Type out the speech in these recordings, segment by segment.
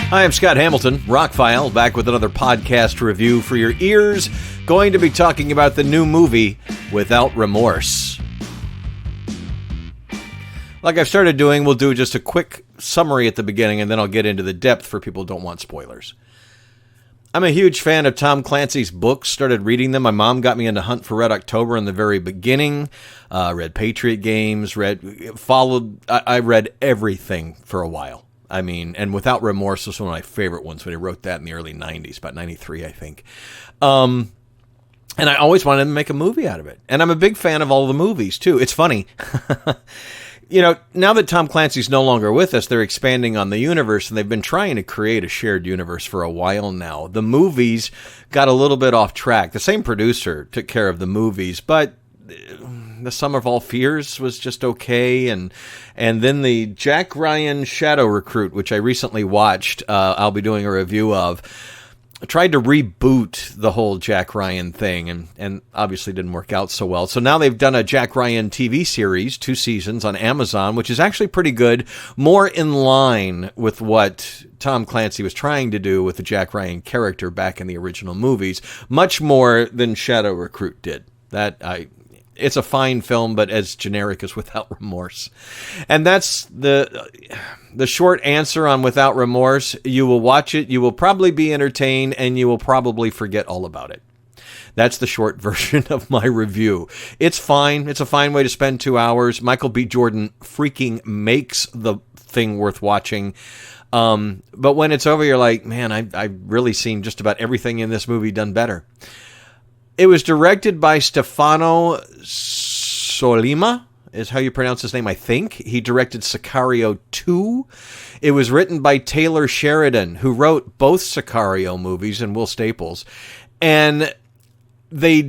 Hi, I'm Scott Hamilton, ROCKFILE, back with another podcast review for your ears. Going to be talking about the new movie, Without Remorse. Like I've started doing, we'll do just a quick summary at the beginning, and then I'll get into the depth for people who don't want spoilers. I'm a huge fan of Tom Clancy's books, started reading them. My mom got me into Hunt for Red October in the very beginning, read Patriot Games, I read everything for a while. I mean, and Without Remorse was one of my favorite ones when he wrote that in the early 90s, about 93, I think. And I always wanted to make a movie out of it. And I'm a big fan of all the movies, too. It's funny. You know, now that Tom Clancy's no longer with us, they're expanding on the universe, and they've been trying to create a shared universe for a while now. The movies got a little bit off track. The same producer took care of the movies, but The Sum of All Fears was just okay, and then the Jack Ryan Shadow Recruit, which I recently watched, I'll be doing a review of, tried to reboot the whole Jack Ryan thing, and obviously didn't work out so well. So now they've done a Jack Ryan TV series, 2 seasons on Amazon, which is actually pretty good, more in line with what Tom Clancy was trying to do with the Jack Ryan character back in the original movies, much more than Shadow Recruit did. It's a fine film, but as generic as Without Remorse. And that's the short answer on Without Remorse. You will watch it, you will probably be entertained, and you will probably forget all about it. That's the short version of my review. It's fine. It's a fine way to spend 2 hours. Michael B. Jordan freaking makes the thing worth watching. But when it's over, you're like, man, I've really seen just about everything in this movie done better. It was directed by Stefano Sollima, is how you pronounce his name, I think. He directed Sicario 2. It was written by Taylor Sheridan, who wrote both Sicario movies and Will Staples. And they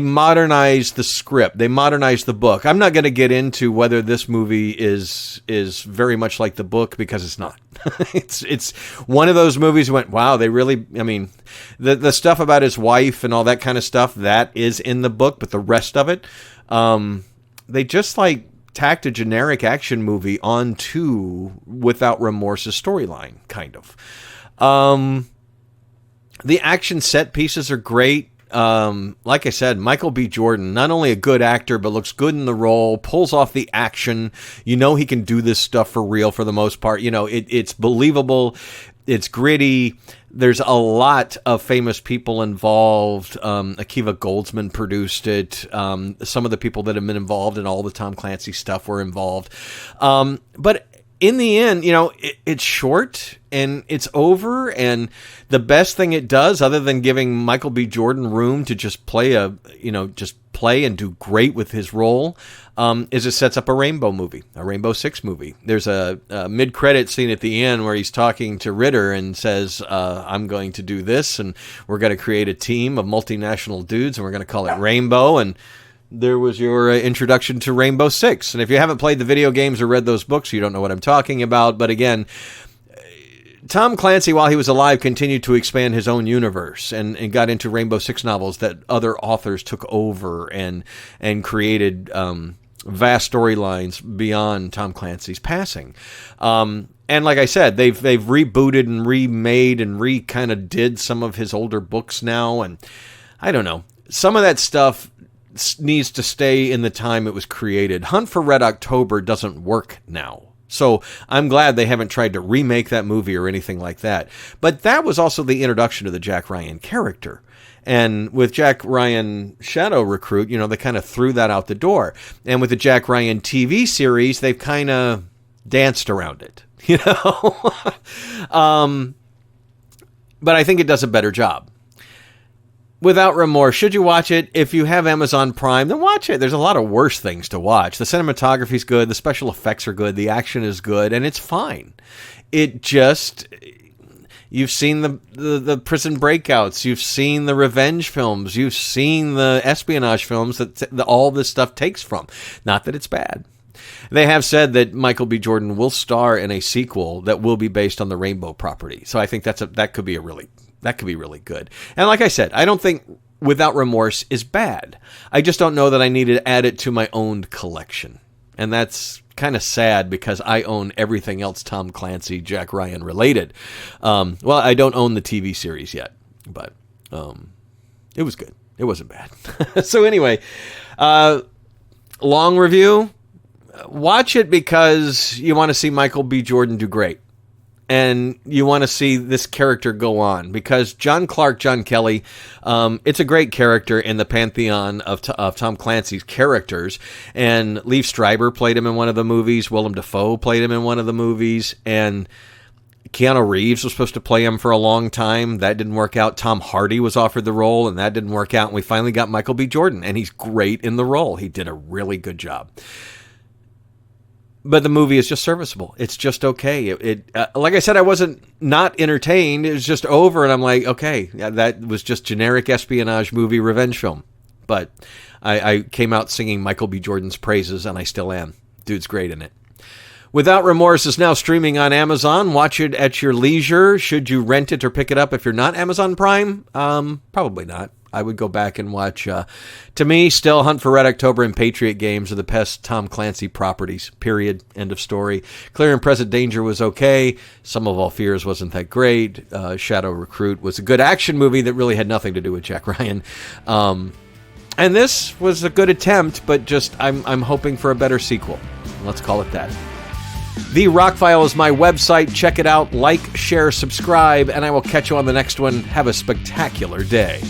modernized the script. They modernized the book. I'm not going to get into whether this movie is very much like the book, because it's not. It's one of those movies went, wow, they really, I mean, the stuff about his wife and all that kind of stuff, that is in the book, but the rest of it, they just like tacked a generic action movie onto Without Remorse's storyline, kind of. The action set pieces are great. Like I said, Michael B. Jordan, not only a good actor, but looks good in the role, pulls off the action. You know he can do this stuff for real for the most part. You know, it's believable. It's gritty. There's a lot of famous people involved. Akiva Goldsman produced it. Some of the people that have been involved in all the Tom Clancy stuff were involved. But in the end, you know, it's short and it's over, and the best thing it does, other than giving Michael B. Jordan room to just play and do great with his role, is it sets up a Rainbow Six movie. There's a mid-credit scene at the end where he's talking to Ritter and says, I'm going to do this, and we're going to create a team of multinational dudes, and we're going to call it Rainbow, and there was your introduction to Rainbow Six. And if you haven't played the video games or read those books, you don't know what I'm talking about. But again, Tom Clancy, while he was alive, continued to expand his own universe and got into Rainbow Six novels that other authors took over and created vast storylines beyond Tom Clancy's passing. And like I said, they've rebooted and remade and kind of did some of his older books now. And I don't know. Some of that stuff needs to stay in the time it was created. Hunt for Red October doesn't work now. So I'm glad they haven't tried to remake that movie or anything like that. But that was also the introduction to the Jack Ryan character. And with Jack Ryan Shadow Recruit, you know, they kind of threw that out the door. And with the Jack Ryan TV series, they've kind of danced around it, you know. But I think it does a better job. Without Remorse, should you watch it? If you have Amazon Prime, then watch it. There's a lot of worse things to watch. The cinematography's good, the special effects are good, the action is good, and it's fine. It just, you've seen the prison breakouts, you've seen the revenge films, you've seen the espionage films that all this stuff takes from. Not that it's bad. They have said that Michael B. Jordan will star in a sequel that will be based on the Rainbow property. So I think that could be really good. And like I said, I don't think Without Remorse is bad. I just don't know that I need to add it to my own collection. And that's kind of sad because I own everything else Tom Clancy, Jack Ryan related. Well, I don't own the TV series yet, but it was good. It wasn't bad. So anyway, long review. Watch it because you want to see Michael B. Jordan do great. And you want to see this character go on, because John Kelly, it's a great character in the pantheon of Tom Clancy's characters. And Liev Schreiber played him in one of the movies. Willem Dafoe played him in one of the movies. And Keanu Reeves was supposed to play him for a long time. That didn't work out. Tom Hardy was offered the role, and that didn't work out. And we finally got Michael B. Jordan, and he's great in the role. He did a really good job. But the movie is just serviceable. It's just okay. Like I said, I wasn't not entertained. It was just over, and I'm like, okay, that was just generic espionage movie revenge film. But I came out singing Michael B. Jordan's praises, and I still am. Dude's great in it. Without Remorse is now streaming on Amazon. Watch it at your leisure. Should you rent it or pick it up if you're not Amazon Prime? Probably not. I would go back and watch, to me, still Hunt for Red October and Patriot Games are the best Tom Clancy properties, period, end of story. Clear and Present Danger was okay. Some of All Fears wasn't that great. Shadow Recruit was a good action movie that really had nothing to do with Jack Ryan. And this was a good attempt, but just I'm hoping for a better sequel. Let's call it that. The ROCKFILE is my website. Check it out. Like, share, subscribe, and I will catch you on the next one. Have a spectacular day.